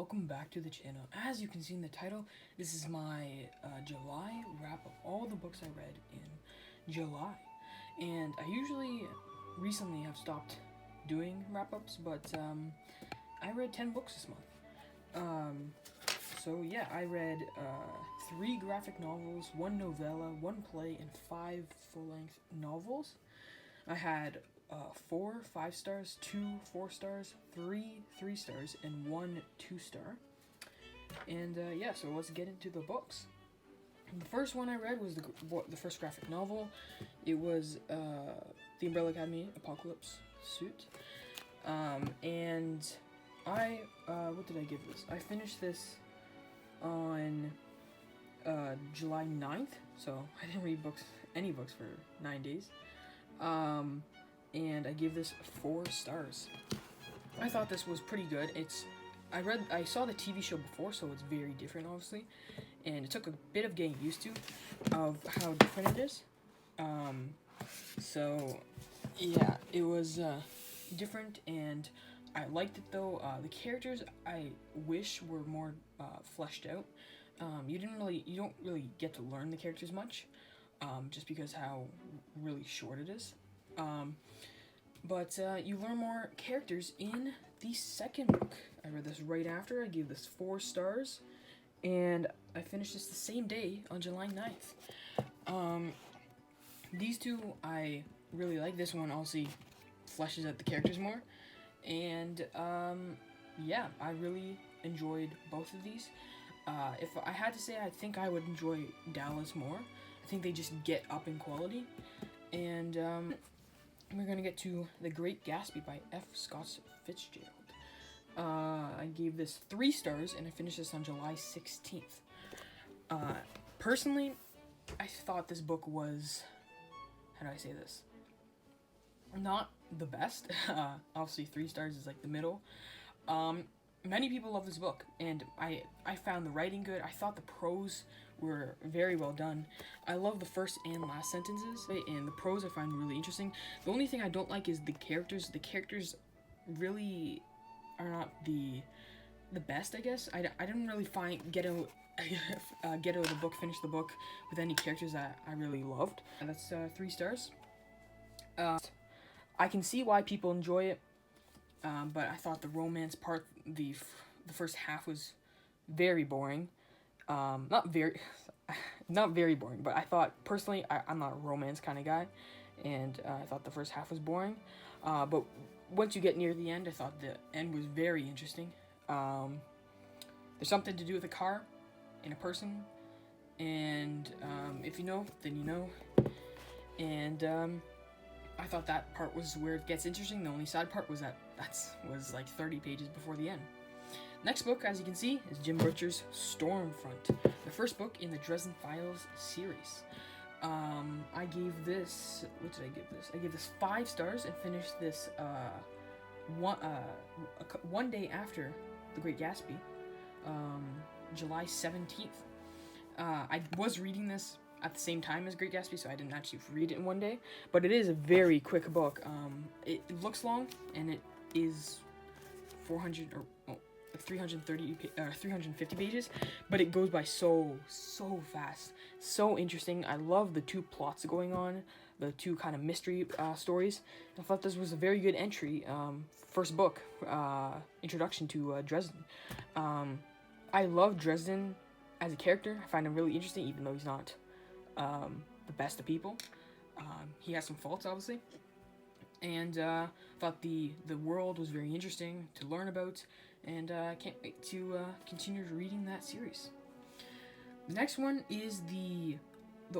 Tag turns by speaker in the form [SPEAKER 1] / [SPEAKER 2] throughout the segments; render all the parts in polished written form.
[SPEAKER 1] welcome back to the channel. As you can see in the title, this is my July wrap of all the books I read in July. And I recently have stopped doing wrap-ups, but I read 10 books this month. So yeah, I read 3 graphic novels, 1 novella, 1 play, and 5 full-length novels. I had 4 5 stars, 2 4 stars, 3 3 stars, and 1 2 star. And yeah, so let's get into the books. The first one I read was the first graphic novel. It was the Umbrella Academy Apocalypse Suit. And I what did I give this? I finished this on July 9th, so I didn't read any books for 9 days. And I give this 4 stars. I thought this was pretty good. I saw the TV show before, so it's very different, obviously, and it took a bit of getting used to of how different it is. So yeah, it was different, and I liked it though. The characters I wish were more fleshed out. You don't really get to learn the characters much, just because how really short it is. But you learn more characters in the second book. I read this right after. I gave this 4 stars, and I finished this the same day on July 9th. These two I really like. This one obviously fleshes out the characters more, and yeah, I really enjoyed both of these. If I had to say, I think I would enjoy Dallas more. I think they just get up in quality, and we're going to get to The Great Gatsby by F. Scott Fitzgerald. I gave this 3 stars, and I finished this on July 16th. Personally, I thought this book was, how do I say this? Not the best. Obviously, 3 stars is like the middle. Many people love this book, and I found the writing good. I thought the prose were very well done. I love the first and last sentences, and the prose I find really interesting. The only thing I don't like is the characters. The characters really are not the best, I guess. I didn't really get out of the book, finish the book with any characters that I really loved. And that's 3 stars. I can see why people enjoy it, but I thought the romance part, the first half was very boring. Not very boring, but I thought, personally, I'm not a romance kind of guy, and I thought the first half was boring. But once you get near the end, I thought the end was very interesting. There's something to do with a car and a person, and if you know, then you know. And I thought that part was where it gets interesting. The only sad part was that was like 30 pages before the end. Next book, as you can see, is Jim Butcher's Stormfront, the first book in the Dresden Files series. I gave this, what did I give this? I gave this 5 stars and finished this one day after The Great Gatsby, July 17th. I was reading this at the same time as Great Gatsby, so I didn't actually read it in one day, but it is a very quick book. It looks long, and it is 350 pages, but it goes by so fast, so interesting. I love the 2 plots going on, the 2 kind of mystery stories. I thought this was a very good entry, first book, introduction to Dresden. I love Dresden as a character. I find him really interesting, even though he's not the best of people. He has some faults, obviously, and thought the world was very interesting to learn about, and I can't wait to continue reading that series. The next one is the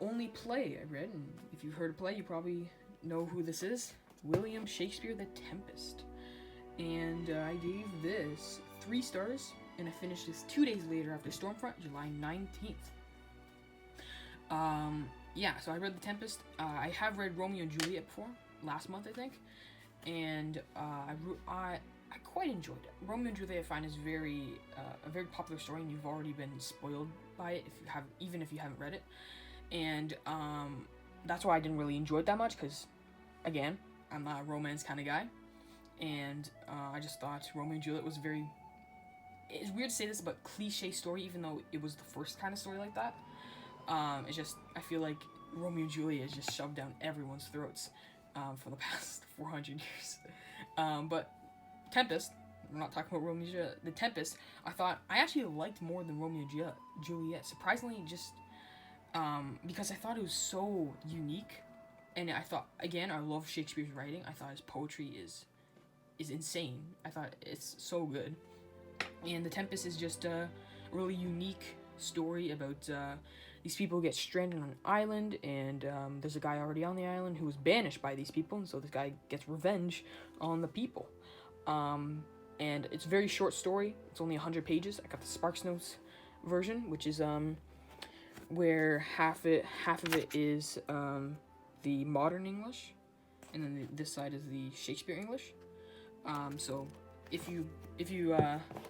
[SPEAKER 1] only play I read, and if you've heard of play, you probably know who this is. William Shakespeare, The Tempest. And I gave this 3 stars, and I finished this 2 days later after Stormfront, July 19th. Yeah, so I read The Tempest. I have read Romeo and Juliet before, last month, I think, and I quite enjoyed it. Romeo and Juliet, I find, is a very popular story, and you've already been spoiled by it even if you haven't read it. And that's why I didn't really enjoy it that much, because, again, I'm not a romance kind of guy, and I just thought Romeo and Juliet was very it's weird to say this, but cliche story, even though it was the first kind of story like that. It's just, I feel like Romeo and Juliet is just shoved down everyone's throats for the past 400 years. But Tempest, we're not talking about Romeo and Juliet. The Tempest, I actually liked more than Romeo and Juliet. Surprisingly, just because I thought it was so unique. And I thought, again, I love Shakespeare's writing. I thought his poetry is insane. I thought it's so good. And The Tempest is just a really unique story about these people get stranded on an island, and there's a guy already on the island who was banished by these people, and so this guy gets revenge on the people. And it's a very short story. It's only 100 pages. I got the Sparks Notes version, which is where half of it is the modern English, and then this side is the Shakespeare English. So if you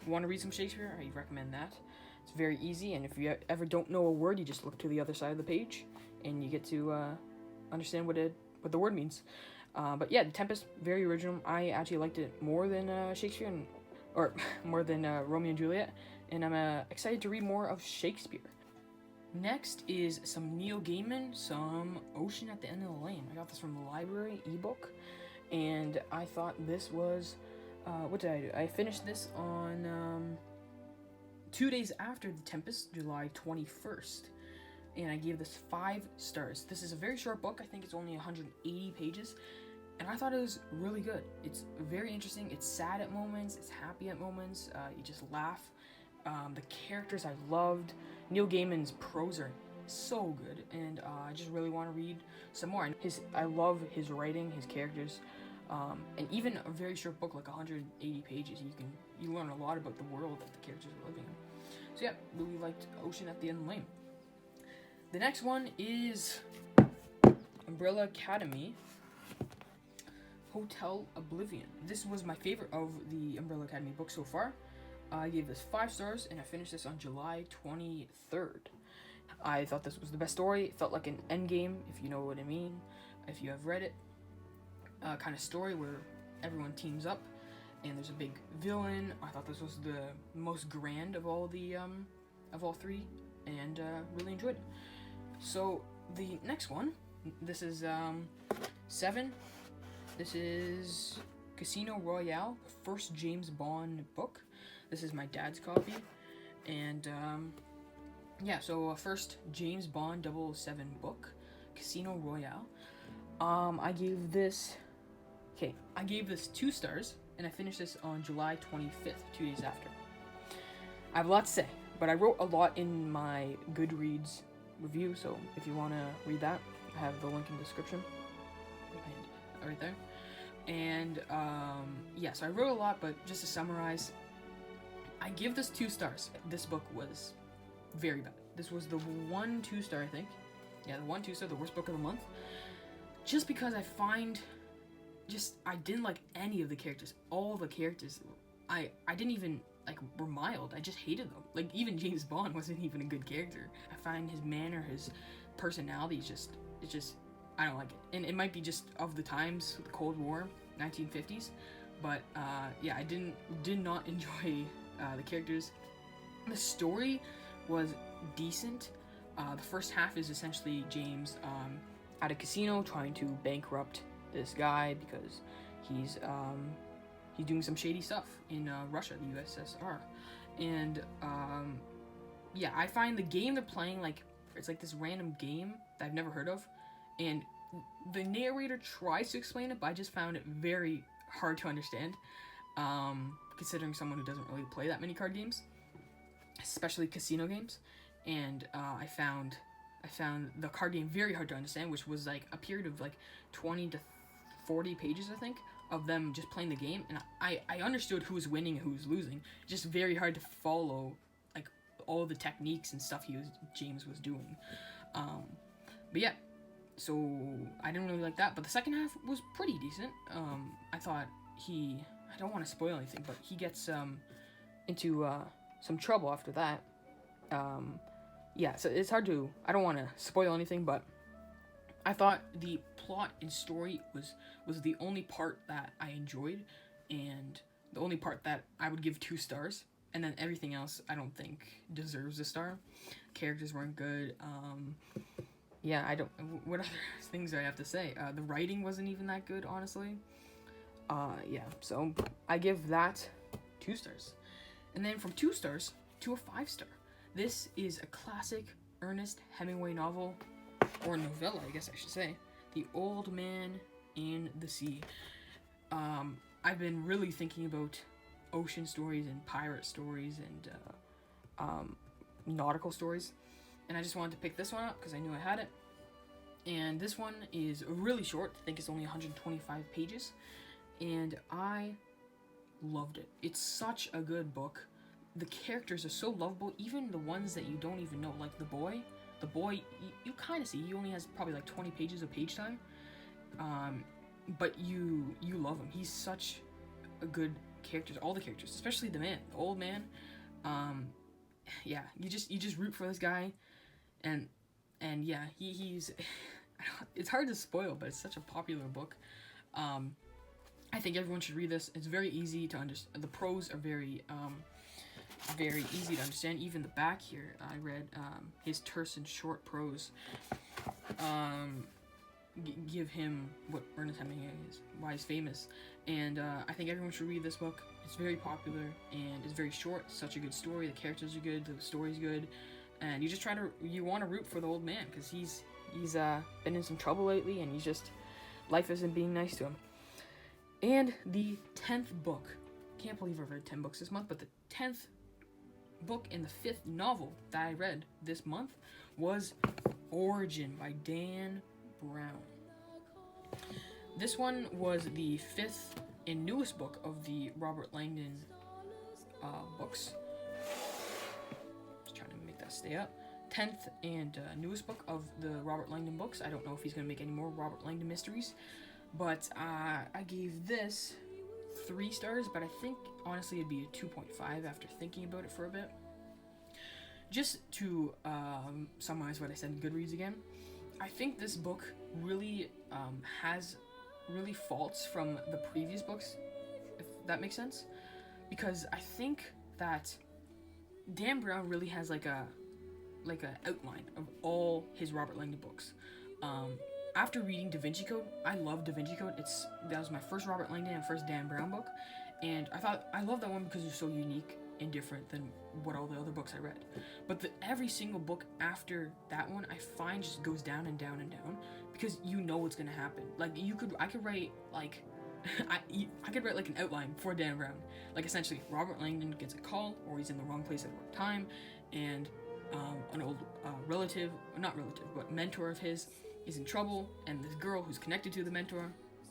[SPEAKER 1] want to read some Shakespeare, I recommend that. It's very easy, and if you ever don't know a word, you just look to the other side of the page, and you get to understand what the word means. But yeah, The Tempest, very original. I actually liked it more than Shakespeare, or more than Romeo and Juliet, and I'm excited to read more of Shakespeare. Next is some Neil Gaiman, some Ocean at the End of the Lane. I got this from the library, ebook, and I thought this was, what did I do? I finished this on 2 days after The Tempest, July 21st, and I gave this 5 stars. This is a very short book. I think it's only 180 pages, and I thought it was really good. It's very interesting. It's sad at moments. It's happy at moments. You just laugh. The characters I loved. Neil Gaiman's prose are so good, and I just really want to read some more. And I love his writing, his characters, and even a very short book like 180 pages, you learn a lot about the world that the characters are living in. So yeah, really liked Ocean at the End of the Lane. The next one is Umbrella Academy, Hotel Oblivion. This was my favorite of the Umbrella Academy books so far. I gave this 5 stars, and I finished this on July 23rd. I thought this was the best story. It felt like an endgame, if you know what I mean, if you have read it. Kind of story where everyone teams up, and there's a big villain. I thought this was the most grand of all 3, and really enjoyed it. So the next one, this is 7. This is Casino Royale, the first James Bond book. This is my dad's copy, and yeah, so first James Bond 007 book, Casino Royale. I gave this 2 stars, and I finished this on July 25th, 2 days after. I have a lot to say, but I wrote a lot in my Goodreads review, so if you want to read that, I have the link in the description, right there. And yeah, so I wrote a lot, but just to summarize, I give this 2 stars. This book was very bad. This was the 1 2-star, I think. Yeah, the 1 2-star, the worst book of the month. Just because I find, I didn't like any of the characters. All the characters, I didn't even, were mild. I just hated them. Even James Bond wasn't even a good character. I find his manner, his personality, it's just, I don't like it. And it might be just of the times, the Cold War, 1950s. But, yeah, I did not enjoy the characters. The story was decent. The first half is essentially James at a casino trying to bankrupt this guy because he's doing some shady stuff in Russia, the USSR. And yeah, I find the game they're playing, it's this random game that I've never heard of, and the narrator tries to explain it, but I just found it very hard to understand, considering someone who doesn't really play that many card games, especially casino games. And I found the card game very hard to understand, which was a period of 20 to 40 pages, I think, of them just playing the game, and I understood who was winning and who was losing. Just very hard to follow all the techniques and stuff James was doing. But yeah, so I didn't really like that, but the second half was pretty decent. I thought I don't want to spoil anything, but he gets into some trouble after that. Yeah, so it's hard to, I don't want to spoil anything, but I thought the plot and story was the only part that I enjoyed, and the only part that I would give 2 stars. and then everything else I don't think deserves a star. Characters weren't good. Yeah, I don't. What other things do I have to say? The writing wasn't even that good, honestly. Yeah, so I give that 2 stars. And then from 2 stars to a 5 star. This is a classic Ernest Hemingway novel, or novella, I guess I should say. The Old Man and the Sea. I've been really thinking about ocean stories and pirate stories and nautical stories, and I just wanted to pick this one up because I knew I had it. And this one is really short. I think it's only 125 pages, and I loved it. It's such a good book. The characters are so lovable, even the ones that you don't even know, like the boy. The boy, you kind of see, he only has probably like 20 pages of page time, but you love him. He's such a good character. All the characters, especially the man, the old man. Yeah, you just root for this guy, and yeah, he's. It's hard to spoil, but it's such a popular book. I think everyone should read this. It's very easy to understand. The prose are very easy to understand. Even the back here, I read his terse and short prose. Give him what Ernest Hemingway is, why he's famous. And I think everyone should read this book. It's very popular and it's very short. Such a good story. The characters are good. The story's good. And you want to root for the old man because he's been in some trouble lately, and life isn't being nice to him. And the 10th book, can't believe I've read 10 books this month, but the 10th book and the 5th novel that I read this month was Origin by Dan Brown. This one was the 5th and newest book of the Robert Langdon books. Just trying to make that stay up. 10th and newest book of the Robert Langdon books. I don't know if he's going to make any more Robert Langdon mysteries, but I gave this 3 stars, but I think honestly it'd be a 2.5 after thinking about it for a bit. Just to summarize what I said in Goodreads again, I think this book really has really faults from the previous books, if that makes sense, because I think that Dan Brown really has like a outline of all his Robert Langdon books. After reading Da Vinci Code, I love Da Vinci Code. That was my first Robert Langdon and first Dan Brown book, and I love that one because it's so unique and different than what all the other books I read. But every single book after that one, I find just goes down and down and down because you know what's gonna happen. Like I could write like I could write like an outline for Dan Brown. Like essentially, Robert Langdon gets a call, or he's in the wrong place at the wrong time, and an old mentor of his is in trouble, and this girl who's connected to the mentor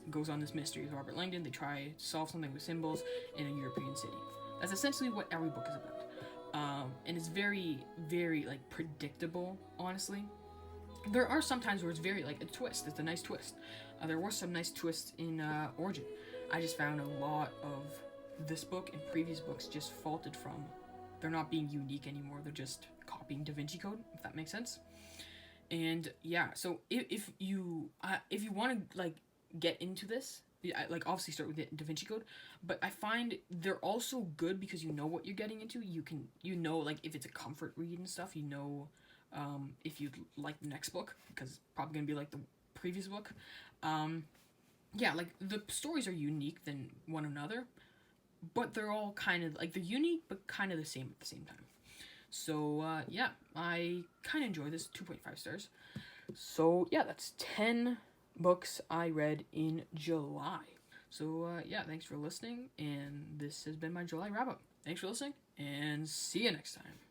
[SPEAKER 1] goes on this mystery with Robert Langdon. They try to solve something with symbols in a European city. That's essentially what every book is about. And it's very, very, like, predictable, honestly. There are some times where it's very, like, a twist. It's a nice twist. There were some nice twists in Origin. I just found a lot of this book and previous books just faulted from. They're not being unique anymore. They're just copying Da Vinci Code, if that makes sense. And yeah, so if you want to like get into this, like obviously start with the Da Vinci Code, but I find they're also good because you know what you're getting into. You know like if it's a comfort read and stuff, you know if you like the next book because it's probably gonna be like the previous book. Yeah, like the stories are unique than one another, but they're all kind of like they're unique but kind of the same at the same time. So yeah, I kind of enjoy this. 2.5 stars. So yeah, that's 10 books I read in July. So yeah, thanks for listening, and this has been my July wrap up. Thanks for listening, and see you next time.